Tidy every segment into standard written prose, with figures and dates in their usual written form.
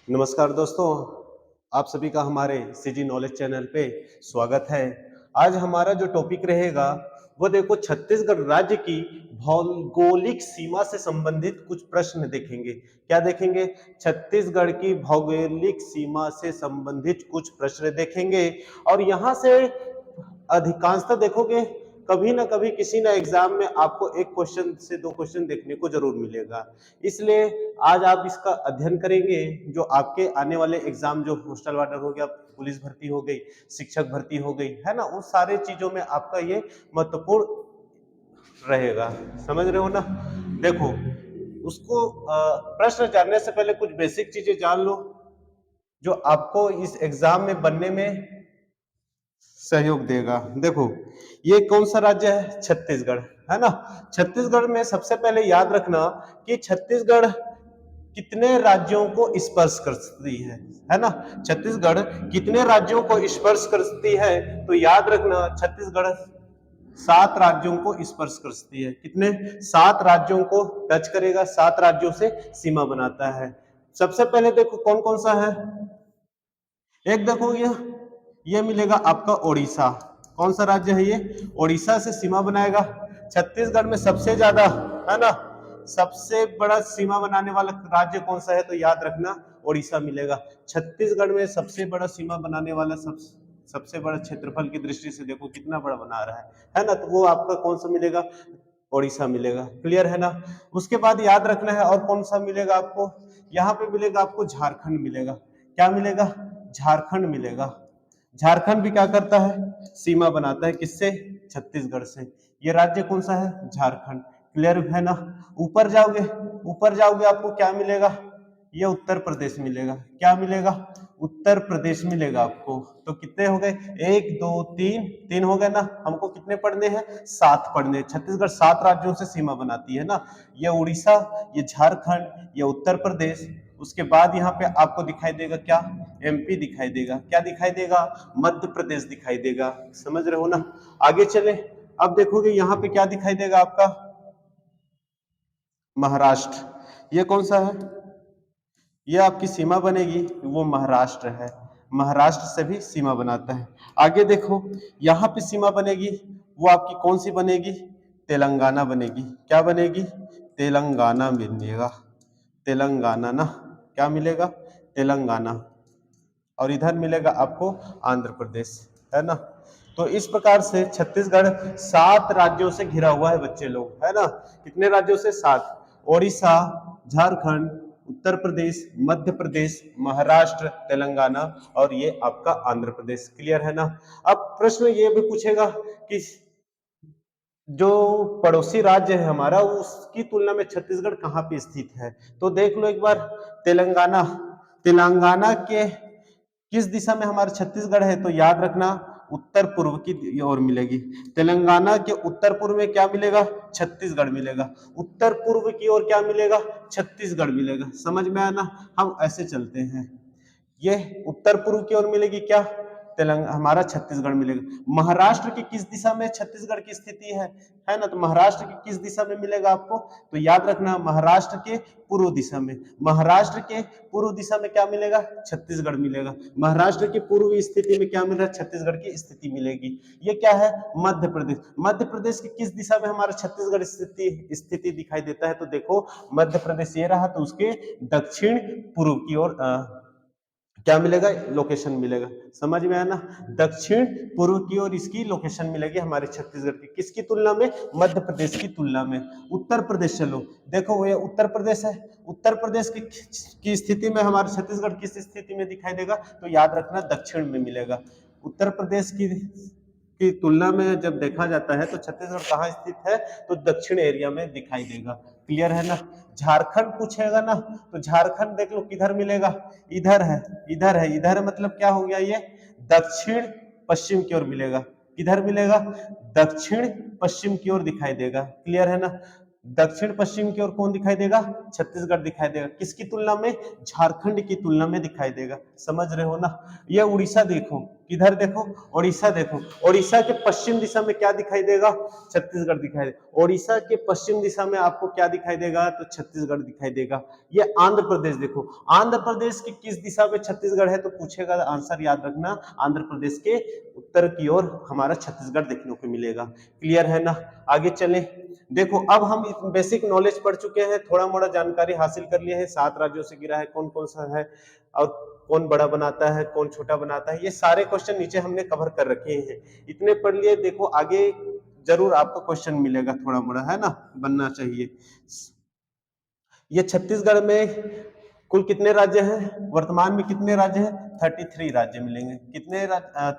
नमस्कार दोस्तों, आप सभी का हमारे सीजी नॉलेज चैनल पे स्वागत है। आज हमारा जो टॉपिक रहेगा वो देखो छत्तीसगढ़ राज्य की भौगोलिक सीमा से संबंधित कुछ प्रश्न देखेंगे। क्या देखेंगे? छत्तीसगढ़ की भौगोलिक सीमा से संबंधित कुछ प्रश्न देखेंगे और यहाँ से अधिकांशतः देखोगे कभी ना कभी किसी ना एग्जाम में आपको एक क्वेश्चन से दो क्वेश्चन देखने को जरूर मिलेगा। इसलिए आज आप इसका अध्ययन करेंगे जो आपके आने वाले एग्जाम जो पोस्टल वार्डर हो गया, पुलिस भर्ती हो गई, शिक्षक भर्ती हो गई, है ना, उन सारे चीजों में आपका ये महत्वपूर्ण रहेगा। समझ रहे हो ना? देखो, उसको प्रश्न जानने से पहले कुछ बेसिक चीजें जान लो जो आपको इस एग्जाम में बनने में सहयोग देगा। देखो, ये कौन सा राज्य है? छत्तीसगढ़, है ना। छत्तीसगढ़ में सबसे पहले याद रखना कि छत्तीसगढ़ कितने राज्यों को स्पर्श करती है ना। छत्तीसगढ़ कितने राज्यों को स्पर्श करती है? तो याद रखना छत्तीसगढ़ 7 राज्यों को स्पर्श करती है। कितने? 7 राज्यों को टच करेगा, 7 राज्यों से सीमा बनाता है। सबसे पहले देखो कौन कौन सा है। एक देखो ये मिलेगा आपका ओडिशा। कौन सा राज्य है ये? ओडिशा से सीमा बनाएगा। छत्तीसगढ़ में सबसे ज्यादा, है ना, सबसे बड़ा सीमा बनाने वाला राज्य कौन सा है? तो याद रखना ओडिशा मिलेगा। छत्तीसगढ़ में सबसे बड़ा सीमा बनाने वाला सबसे बड़ा क्षेत्रफल की दृष्टि से देखो कितना बड़ा बना रहा है ना, तो वो आपका कौन सा मिलेगा? ओडिशा मिलेगा। क्लियर है ना? उसके बाद याद रखना है और कौन सा मिलेगा आपको? यहाँ पे मिलेगा आपको झारखंड मिलेगा। क्या मिलेगा? झारखंड मिलेगा। झारखंड भी क्या करता है? सीमा बनाता है। किससे? छत्तीसगढ़ से। ये राज्य कौन सा है? झारखंड। क्लियर है ना? ऊपर जाओगे, ऊपर जाओगे आपको क्या मिलेगा? ये उत्तर प्रदेश मिलेगा। क्या मिलेगा? उत्तर प्रदेश मिलेगा आपको। तो कितने हो गए? 1 2 3, 3 हो गए ना। हमको कितने पढ़ने हैं? 7 पढ़ने। छत्तीसगढ़ 7 राज्यों से सीमा बनाती है ना। ये उड़ीसा, ये झारखंड, ये उत्तर प्रदेश। उसके बाद यहाँ पे आपको दिखाई देगा क्या? एमपी दिखाई देगा। क्या दिखाई देगा? मध्य प्रदेश दिखाई देगा। समझ रहे हो ना? आगे चले, अब देखोगे यहाँ पे क्या दिखाई देगा आपका? महाराष्ट्र। ये कौन सा है? ये आपकी सीमा बनेगी, वो महाराष्ट्र है। महाराष्ट्र से भी सीमा बनाता है। आगे देखो, यहाँ पे सीमा बनेगी, वो आपकी कौन सी बनेगी? तेलंगाना बनेगी। क्या बनेगी? तेलंगाना मिलेगा। तेलंगाना ना, क्या मिलेगा? तेलंगाना। और इधर मिलेगा आपको आंध्र प्रदेश, है ना। तो इस प्रकार से छत्तीसगढ़ 7 राज्यों से घिरा हुआ है बच्चे लोग, है ना। कितने राज्यों से? 7। ओडिशा, झारखंड, उत्तर प्रदेश, मध्य प्रदेश, महाराष्ट्र, तेलंगाना और ये आपका आंध्र प्रदेश। क्लियर है ना? अब प्रश्न ये भी पूछेगा कि जो पड़ोसी राज्य है हमारा, उसकी तुलना में छत्तीसगढ़ कहाँ पे स्थित है? तो देख लो एक बार। तेलंगाना। तेलंगाना के किस दिशा में हमारा छत्तीसगढ़ है? तो याद रखना उत्तर पूर्व की ओर मिलेगी। तेलंगाना के उत्तर पूर्व में क्या मिलेगा? छत्तीसगढ़ मिलेगा। उत्तर पूर्व की ओर क्या मिलेगा? छत्तीसगढ़ मिलेगा। समझ में आया ना? हम ऐसे चलते हैं। ये उत्तर पूर्व की ओर मिलेगी क्या? तेलंगाना, हमारा छत्तीसगढ़ मिलेगा। महाराष्ट्र की किस दिशा में छत्तीसगढ़ की स्थिति है ना, तो महाराष्ट्र की किस दिशा में मिलेगा आपको? तो याद रखना महाराष्ट्र के पूर्व दिशा में। महाराष्ट्र के पूर्व दिशा में क्या मिलेगा? छत्तीसगढ़ मिलेगा। महाराष्ट्र की पूर्व स्थिति में क्या मिल रहा है? छत्तीसगढ़ की स्थिति मिलेगी। ये क्या है? मध्य प्रदेश। मध्य प्रदेश की किस दिशा में हमारा छत्तीसगढ़ स्थिति दिखाई देता है? तो देखो मध्य प्रदेश ये रहा, तो उसके दक्षिण पूर्व की ओर क्या मिलेगा? लोकेशन मिलेगा। समझ में आया ना? दक्षिण पूर्व की ओर इसकी लोकेशन मिलेगी हमारे छत्तीसगढ़ की। किसकी तुलना में? मध्य प्रदेश की तुलना में। उत्तर प्रदेश चलो, देखो ये उत्तर प्रदेश है। उत्तर प्रदेश की स्थिति में हमारे छत्तीसगढ़ किस स्थिति में दिखाई देगा? तो याद रखना दक्षिण में मिलेगा। उत्तर प्रदेश की तुलना में जब देखा जाता है तो छत्तीसगढ़ कहाँ स्थित है? तो दक्षिण एरिया में दिखाई देगा। क्लियर है ना? झारखंड पूछेगा ना, तो झारखंड देख लो किधर मिलेगा? इधर है। इधर है। इधर मतलब क्या हो गया? ये दक्षिण पश्चिम की ओर मिलेगा। किधर मिलेगा? दक्षिण पश्चिम की ओर दिखाई देगा। क्लियर है ना? दक्षिण पश्चिम की ओर कौन दिखाई देगा? छत्तीसगढ़ दिखाई देगा। किसकी तुलना में? झारखंड की तुलना में दिखाई देगा। समझ रहे हो ना? ये उड़ीसा देखो, किधर देखो, ओडिशा देखो, ओडिशा के पश्चिम दिशा में क्या दिखाई देगा, छत्तीसगढ़ दिखाई देगा। ओडिशा के पश्चिम दिशा में आपको क्या दिखाई देगा, तो छत्तीसगढ़ दिखाई देगा। ये आंध्र प्रदेश देखो, आंध्र प्रदेश की किस दिशा में छत्तीसगढ़ है, तो पूछेगा, आंसर याद रखना, आंध्र प्रदेश के उत्तर की ओर हमारा छत्तीसगढ़ देखने को मिलेगा। क्लियर है ना। आगे चले, देखो अब हम बेसिक नॉलेज पढ़ चुके हैं, थोड़ा मोड़ा जानकारी हासिल कर लिए हैं। 7 राज्यों से गिरा है, कौन कौन सा है और कौन बड़ा बनाता है, कौन छोटा बनाता है, ये सारे क्वेश्चन नीचे हमने कवर कर रखे हैं। इतने पढ़ लिए, देखो आगे जरूर आपको क्वेश्चन मिलेगा, थोड़ा मोड़ा है ना, बनना चाहिए। ये छत्तीसगढ़ में कुल कितने राज्य हैं, वर्तमान में कितने राज्य हैं, 33 राज्य मिलेंगे। कितने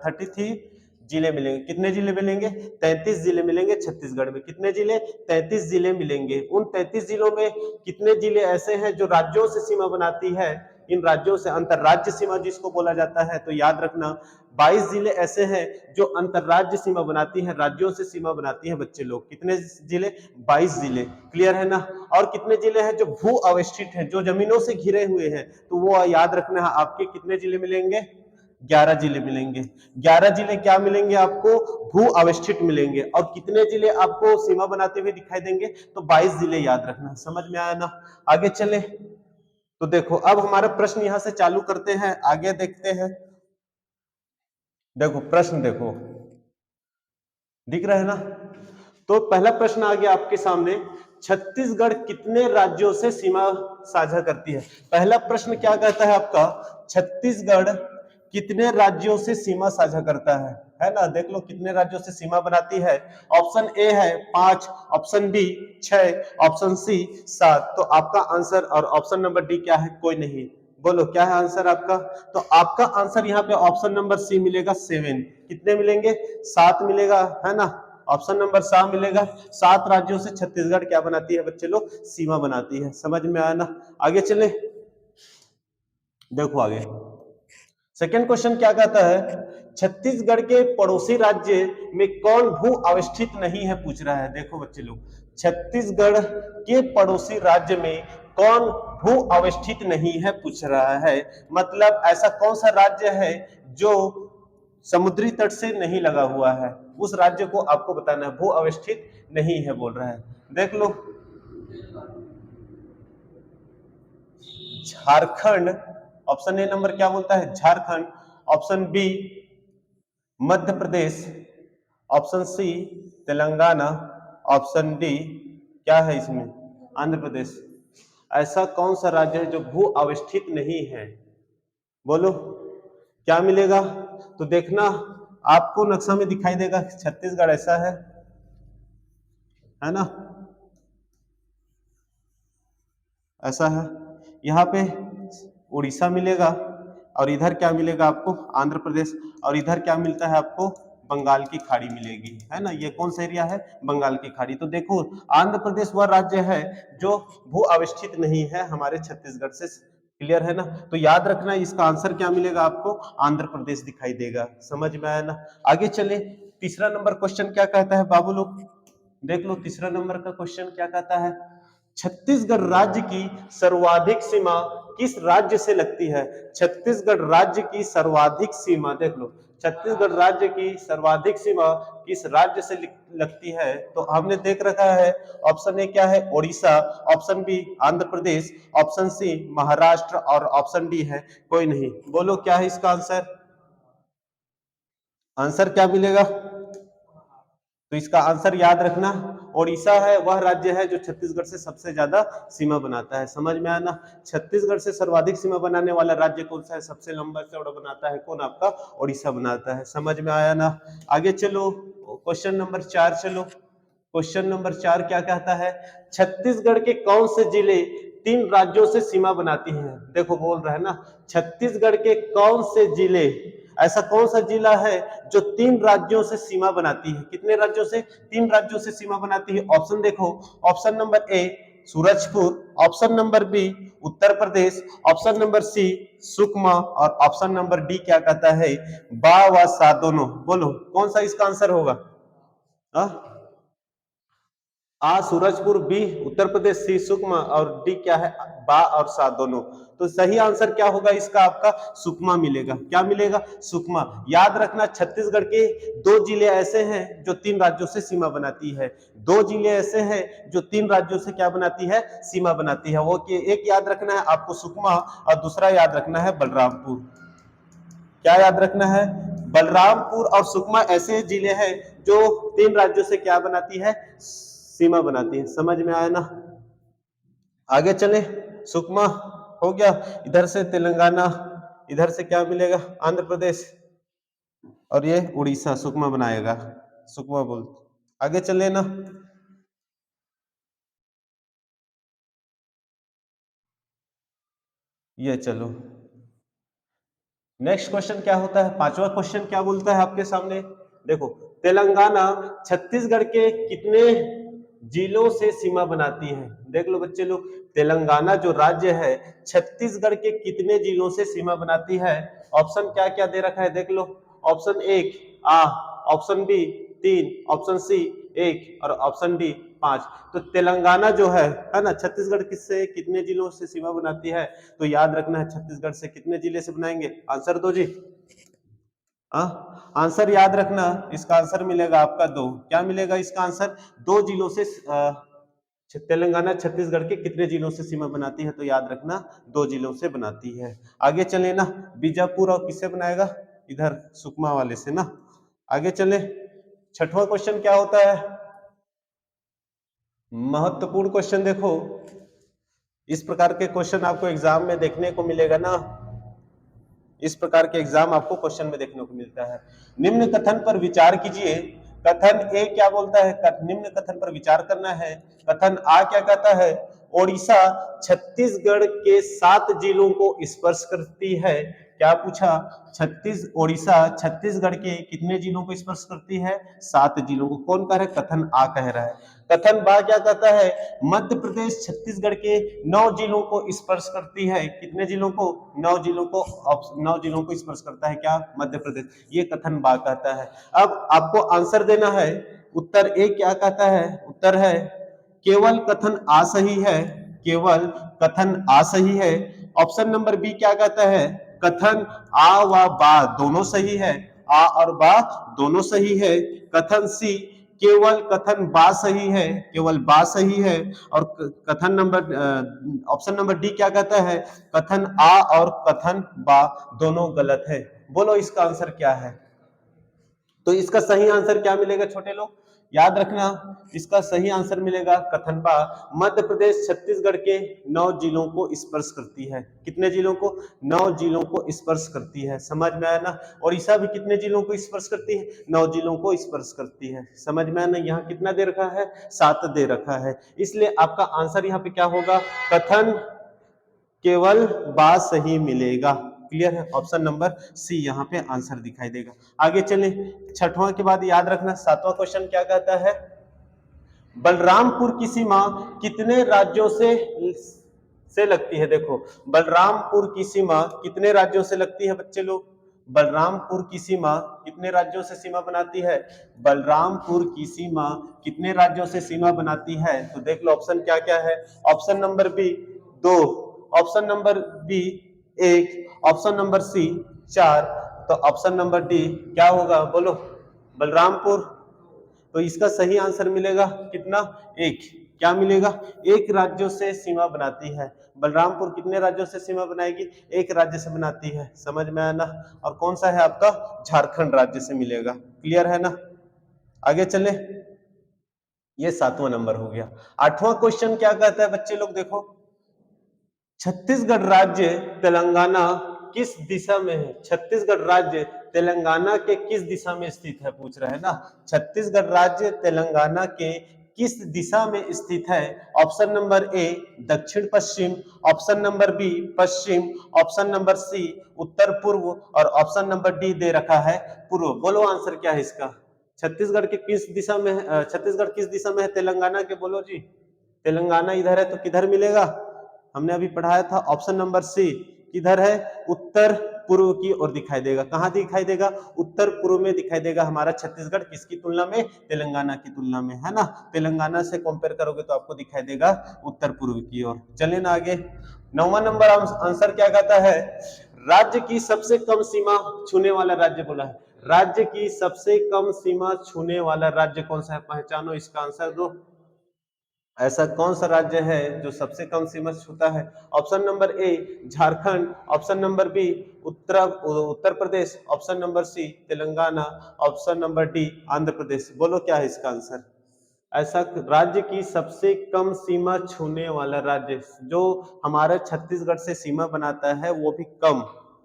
33 जिले मिलेंगे। कितने जिले मिलेंगे, 33 जिले मिलेंगे छत्तीसगढ़ में। कितने जिले, 33 जिले मिलेंगे। उन 33 जिलों में कितने जिले ऐसे हैं जो राज्यों से सीमा बनाती है, इन राज्यों से अंतरराज्य सीमा जिसको बोला जाता है, तो याद रखना 22 जिले ऐसे हैं जो अंतरराज्य सीमा बनाती हैं, राज्यों से सीमा बनाती हैं बच्चे लोग। कितने जिले, 22 जिले। क्लियर है ना। और कितने जिले हैं जो भू अवस्थित हैं, जो जमीनों से घिरे हुए हैं, तो वो याद रखना है, आपके कितने जिले मिलेंगे, 11 जिले मिलेंगे। 11 जिले क्या मिलेंगे आपको, भू अवस्थित मिलेंगे। और कितने जिले आपको सीमा बनाते हुए दिखाई देंगे, तो 22 जिले याद रखना। समझ में आया ना। आगे चले, तो देखो अब हमारा प्रश्न यहां से चालू करते हैं, आगे देखते हैं। देखो प्रश्न देखो, दिख रहा है ना। तो पहला प्रश्न आ गया आपके सामने, छत्तीसगढ़ कितने राज्यों से सीमा साझा करती है। पहला प्रश्न क्या कहता है आपका, छत्तीसगढ़ कितने राज्यों से सीमा साझा करता है ना। देख लो कितने राज्यों से सीमा बनाती है। ऑप्शन ए है 5, ऑप्शन बी 6, ऑप्शन सी 7। तो आपका आंसर, और ऑप्शन नंबर डी क्या है, कोई नहीं। बोलो क्या है आंसर आपका, तो आपका आंसर यहाँ पे ऑप्शन नंबर सी मिलेगा 7। कितने मिलेंगे, 7 मिलेगा, है ना। ऑप्शन नंबर 7 मिलेगा। 7 राज्यों से छत्तीसगढ़ क्या बनाती है बच्चे लोग, सीमा बनाती है। समझ में आया ना। आगे चले, देखो आगे सेकेंड क्वेश्चन क्या कहता है, छत्तीसगढ़ के पड़ोसी राज्य में कौन भू अवस्थित नहीं है, पूछ रहा है। देखो बच्चे लोग, छत्तीसगढ़ के पड़ोसी राज्य में कौन भू अवस्थित नहीं है, पूछ रहा है। मतलब ऐसा कौन सा राज्य है जो समुद्री तट से नहीं लगा हुआ है, उस राज्य को आपको बताना है, भू अवस्थित नहीं है बोल रहा है। देख लो, झारखंड, ऑप्शन ए नंबर क्या बोलता है, Jharkhand. Option B Madhya Pradesh, option C Telangana, option D क्या है इसमें, आंध्र प्रदेश। ऐसा कौन सा राज्य है जो भू अवस्थित नहीं है, बोलो क्या मिलेगा। तो देखना आपको नक्शा में दिखाई देगा, छत्तीसगढ़ ऐसा है ना, ऐसा है। यहाँ पे उड़ीसा मिलेगा, और इधर क्या मिलेगा आपको, आंध्र प्रदेश। और इधर क्या मिलता है आपको, बंगाल की खाड़ी मिलेगी, है ना। ये कौन सा एरिया है, बंगाल की खाड़ी। तो देखो आंध्र प्रदेश वह राज्य है जो भू अवस्थित नहीं है हमारे छत्तीसगढ़ से। क्लियर है ना। तो याद रखना इसका आंसर क्या मिलेगा आपको, आंध्र प्रदेश दिखाई देगा। समझ में आया ना। आगे चले, तीसरा नंबर क्वेश्चन क्या कहता है बाबू लोग, देख लो तीसरा नंबर का क्वेश्चन क्या कहता है, छत्तीसगढ़ राज्य की सर्वाधिक सीमा किस राज्य से लगती है। छत्तीसगढ़ राज्य की सर्वाधिक सीमा, देख लो छत्तीसगढ़ राज्य की सर्वाधिक सीमा किस राज्य से लगती है। तो हमने देख रखा है, ऑप्शन ए क्या है, Odisha, option B Andhra Pradesh, option सी महाराष्ट्र, और ऑप्शन डी है कोई नहीं। बोलो क्या है इसका आंसर, आंसर क्या मिलेगा। तो इसका आंसर याद रखना, ओडिशा है वह राज्य है जो छत्तीसगढ़ से सबसे ज्यादा सीमा बनाता है। समझ में आया ना। छत्तीसगढ़ से सर्वाधिक सीमा बनाने वाला राज्य कौन सा है, सबसे लंबा चौड़ा बनाता है कौन, आपका ओडिशा बनाता है। समझ में आया ना। आगे चलो, क्वेश्चन नंबर 4 चलो। क्वेश्चन नंबर 4 क्या कहता है, छत्तीसगढ़ के कौन से जिले 3 राज्यों से सीमा बनाती हैं। देखो बोल रहा है ना, छत्तीसगढ़ के कौन से जिले, ऐसा कौन सा जिला है जो 3 राज्यों से सीमा बनाती है। कितने राज्यों से, 3 राज्यों से सीमा बनाती है। ऑप्शन देखो, option number A Surajpur, option number B Uttar Pradesh, option number C Sukma, और ऑप्शन नंबर डी क्या कहता है, बा व सा दोनों। बोलो कौन सा इसका आंसर होगा। आ सूरजपुर, बी उत्तर प्रदेश, सी सुकमा और डी क्या है बा और सा दोनों। तो सही आंसर क्या होगा इसका? आपका सुकमा मिलेगा। क्या मिलेगा? सुकमा। याद रखना छत्तीसगढ़ के दो जिले ऐसे हैं जो 3 राज्यों से सीमा बनाती है। दो जिले ऐसे हैं जो 3 राज्यों से क्या बनाती है? सीमा बनाती है। वो एक याद रखना है आपको सुकमा, और दूसरा याद रखना है बलरामपुर। क्या याद रखना है? बलरामपुर और सुकमा ऐसे जिले हैं जो 3 राज्यों से क्या बनाती है? सीमा बनाती है। समझ में आया ना? आगे चले। सुकमा हो गया, इधर से तेलंगाना, इधर से क्या मिलेगा? आंध्र प्रदेश, और ये उड़ीसा सुकमा बनाएगा। सुकमा बोल। आगे चले ना। ये चलो, नेक्स्ट क्वेश्चन क्या होता है? 5वां क्वेश्चन क्या बोलता है आपके सामने? देखो, तेलंगाना छत्तीसगढ़ के कितने जिलों से सीमा बनाती है? देख लो बच्चे लोग, तेलंगाना जो राज्य है छत्तीसगढ़ के कितने जिलों से सीमा बनाती है? ऑप्शन क्या क्या दे रखा है देख लो। ऑप्शन 1 आ, ऑप्शन बी 3, ऑप्शन सी 1 और ऑप्शन डी 5। तो तेलंगाना जो है ना, छत्तीसगढ़ किससे कितने जिलों से सीमा बनाती है? तो याद रखना है छत्तीसगढ़ से कितने जिले से बनाएंगे? आंसर दो जी। आंसर याद रखना, इसका आंसर मिलेगा आपका 2। क्या मिलेगा इसका आंसर? 2 जिलों से। तेलंगाना छत्तीसगढ़ के कितने जिलों से सीमा बनाती है? तो याद रखना 2 जिलों से बनाती है। आगे चले ना, बीजापुर और किससे बनाएगा? इधर सुकमा वाले से ना। आगे चले, 6वां क्वेश्चन क्या होता है? महत्वपूर्ण क्वेश्चन। देखो, इस प्रकार के क्वेश्चन आपको एग्जाम में देखने को मिलेगा ना, इस प्रकार के एग्जाम आपको क्वेश्चन में देखने को मिलता है। निम्न कथन पर विचार कीजिए। कथन ए क्या बोलता है? निम्न कथन पर विचार करना है। कथन आ क्या कहता है? ओडिशा छत्तीसगढ़ के 7 जिलों को स्पर्श करती है। क्या पूछा? ओडिशा छत्तीसगढ़ के कितने जिलों को स्पर्श करती है? 7 जिलों को। कौन कह रहा है? कथन आ कह रहा है। कथन बा क्या कहता है? मध्य प्रदेश छत्तीसगढ़ के 9 जिलों को स्पर्श करती है। कितने जिलों को? 9 जिलों को। 9 जिलों को स्पर्श करता है क्या? मध्य प्रदेश। ये कथन बा कहता है। अब आपको आंसर देना है। उत्तर ए क्या कहता है? उत्तर है केवल कथन आ सही है। केवल कथन आ सही है। ऑप्शन नंबर बी क्या कहता है? कथन आ व बा दोनों सही है। आ और बा दोनों सही है। कथन सी केवल कथन बा सही है। केवल बा सही है। और कथन नंबर ऑप्शन नंबर डी क्या कहता है? कथन आ और कथन बा दोनों गलत है। बोलो इसका आंसर क्या है? तो इसका सही आंसर क्या मिलेगा छोटे लोग? याद रखना, इसका सही आंसर मिलेगा कथन बा। मध्य प्रदेश छत्तीसगढ़ के 9 जिलों को स्पर्श करती है। कितने जिलों को? 9 जिलों को स्पर्श करती है। समझ में आया ना? ओडिशा भी कितने जिलों को स्पर्श करती है? 9 जिलों को स्पर्श करती है। समझ में आया ना? यहाँ कितना दे रखा है? 7 दे रखा है। इसलिए आपका आंसर यहाँ पे क्या होगा? कथन केवल बा सही मिलेगा। क्लियर है? ऑप्शन नंबर सी यहाँ पे आंसर दिखाई देगा। आगे चले, 6वां के बाद याद रखना 7वां क्वेश्चन क्या कहता है? बलरामपुर की सीमा कितने राज्यों से लगती है? देखो, बलरामपुर की सीमा कितने राज्यों से लगती है बच्चे लोग? बलरामपुर की सीमा कितने राज्यों से सीमा बनाती है? बलरामपुर की सीमा कितने राज्यों से सीमा बनाती है? तो देख लो ऑप्शन क्या क्या है। Option number B 2, option number B 1, option number C 4, तो ऑप्शन नंबर डी क्या होगा? बोलो। बलरामपुर। तो इसका सही आंसर मिलेगा कितना? 1। क्या मिलेगा? 1 राज्यों से सीमा बनाती है। बलरामपुर कितने राज्यों से सीमा बनाएगी? 1 राज्य से बनाती है। समझ में आया ना? और कौन सा है आपका? झारखंड राज्य से मिलेगा। क्लियर है ना? आगे चले, ये 7वां नंबर हो गया। 8वां क्वेश्चन क्या कहता है बच्चे लोग? देखो, छत्तीसगढ़ राज्य तेलंगाना किस दिशा में है? छत्तीसगढ़ राज्य तेलंगाना के किस दिशा में स्थित है? पूछ रहा है ना। छत्तीसगढ़ राज्य तेलंगाना के किस दिशा में स्थित है? ऑप्शन नंबर ए दक्षिण पश्चिम, ऑप्शन नंबर बी पश्चिम, ऑप्शन नंबर सी उत्तर पूर्व और ऑप्शन नंबर डी दे रखा है पूर्व। बोलो आंसर क्या है इसका? छत्तीसगढ़ के किस दिशा में है? छत्तीसगढ़ किस दिशा में है तेलंगाना के? बोलो जी। तेलंगाना इधर है तो किधर मिलेगा? हमने अभी पढ़ाया था ऑप्शन नंबर सी किधर है? उत्तर पूर्व की ओर दिखाई देगा। कहाँ दिखाई देगा? उत्तर पूर्व में दिखाई देगा हमारा छत्तीसगढ़, किसकी तुलना में? तेलंगाना की तुलना में, है ना। तेलंगाना से कंपेयर करोगे तो आपको दिखाई देगा उत्तर पूर्व की ओर। चलिए ना आगे, 9वां नंबर आंसर क्या कहता है? राज्य की सबसे कम सीमा छूने वाला राज्य बोला है। राज्य की सबसे कम सीमा छूने वाला राज्य कौन सा है? पहचानो, इसका आंसर दो। ऐसा कौन सा राज्य है जो सबसे कम सीमा छूता है? Option number A Jharkhand, option number B Uttar Pradesh, option number C Telangana, option number D Andhra Pradesh. बोलो क्या है इसका आंसर? ऐसा राज्य की सबसे कम सीमा छूने वाला राज्य जो हमारे छत्तीसगढ़ से सीमा बनाता है वो भी कम,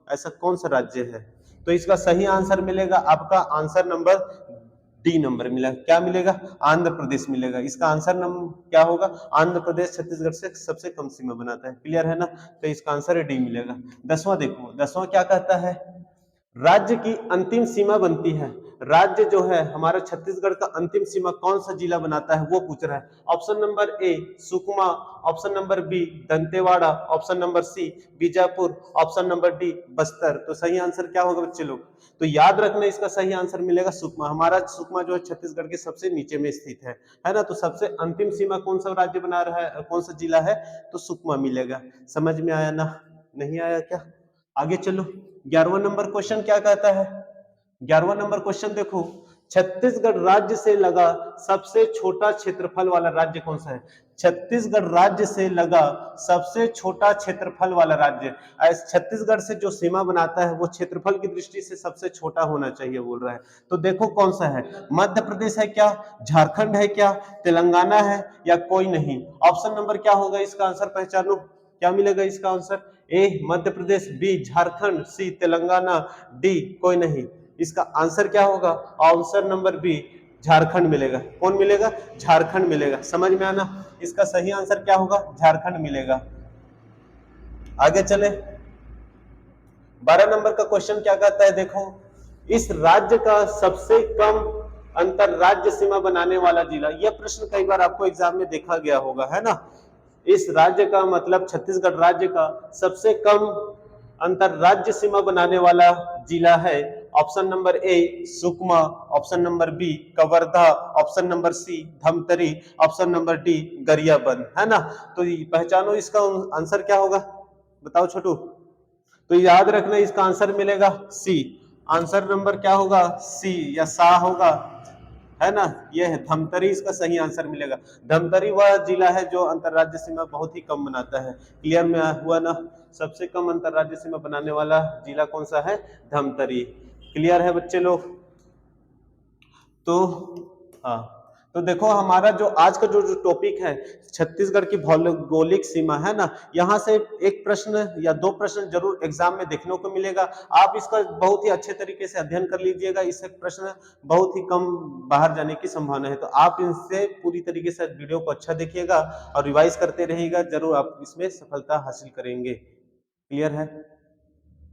ऐसा कौन सा राज्य है? तो इसका सही आंसर मिलेगा आपका आंसर नंबर डी नंबर मिलेगा। क्या मिलेगा? आंध्र प्रदेश मिलेगा। इसका आंसर नंबर क्या होगा? आंध्र प्रदेश छत्तीसगढ़ से सबसे कम सीमा बनाता है। क्लियर है ना? तो इसका आंसर है डी मिलेगा। 10वां देखो, 10वां क्या कहता है? राज्य की अंतिम सीमा बनती है। राज्य जो है हमारा छत्तीसगढ़ का अंतिम सीमा कौन सा जिला बनाता है वो पूछ रहा है। Option number A Sukma, option number B Dantewada, option number C Bijapur, option number D Bastar. तो सही आंसर क्या होगा बच्चे लोग? तो याद रखना, इसका सही आंसर मिलेगा सुकमा। हमारा सुकमा जो है छत्तीसगढ़ के सबसे नीचे में स्थित है ना। तो सबसे अंतिम सीमा कौन सा राज्य बना रहा है, कौन सा जिला है? तो सुकमा मिलेगा। समझ में आया ना? नहीं आया क्या? आगे चलो, 11वां नंबर क्वेश्चन क्या कहता है? 11वां नंबर क्वेश्चन देखो, छत्तीसगढ़ राज्य से लगा सबसे छोटा क्षेत्रफल वाला राज्य कौन सा है? छत्तीसगढ़ राज्य से लगा सबसे छोटा क्षेत्रफल वाला राज्य, छत्तीसगढ़ से जो सीमा बनाता है वो क्षेत्रफल की दृष्टि से सबसे छोटा होना चाहिए बोल रहा है। तो देखो कौन सा है? मध्य प्रदेश है क्या, झारखंड है क्या, तेलंगाना है या कोई नहीं? ऑप्शन नंबर क्या होगा इसका आंसर? पहचानो, क्या मिलेगा इसका आंसर? ए मध्य प्रदेश, बी झारखंड, सी तेलंगाना, डी कोई नहीं। इसका आंसर क्या होगा? आंसर नंबर बी झारखंड मिलेगा। कौन मिलेगा? झारखंड मिलेगा। समझ में आना? इसका सही आंसर क्या होगा? झारखंड मिलेगा। आगे चले, 12 नंबर का क्वेश्चन क्या कहता है? देखो, इस राज्य का सबसे कम अंतरराज्य सीमा बनाने वाला जिला। यह प्रश्न कई बार आपको एग्जाम में देखा गया होगा, है ना। इस राज्य का मतलब छत्तीसगढ़ राज्य का सबसे कम अंतरराज्य सीमा बनाने वाला जिला है। Option number A Sukma, option number B Kawardha, option number C Dhamtari, option number D Gariaband, है ना। तो पहचानो, इसका आंसर क्या होगा? बताओ छोटू। तो याद रखना, इसका आंसर मिलेगा सी। आंसर नंबर क्या होगा? सी या सा होगा, है ना। यह है धमतरी, इसका सही आंसर मिलेगा। धमतरी वह जिला है जो अंतरराज्य सीमा बहुत ही कम बनाता है। क्लियर में हुआ ना? सबसे कम अंतरराज्य सीमा बनाने वाला जिला कौन सा है? धमतरी। क्लियर है बच्चे लोग? तो हाँ, तो देखो हमारा जो आज का जो टॉपिक है छत्तीसगढ़ की भौगोलिक सीमा, है ना। यहाँ से एक प्रश्न या दो प्रश्न जरूर एग्जाम में देखने को मिलेगा। आप इसका बहुत ही अच्छे तरीके से अध्ययन कर लीजिएगा। इससे प्रश्न बहुत ही कम बाहर जाने की संभावना है। तो आप इनसे पूरी तरीके से वीडियो को अच्छा देखिएगा और रिवाइज करते रहिएगा, जरूर आप इसमें सफलता हासिल करेंगे। क्लियर है?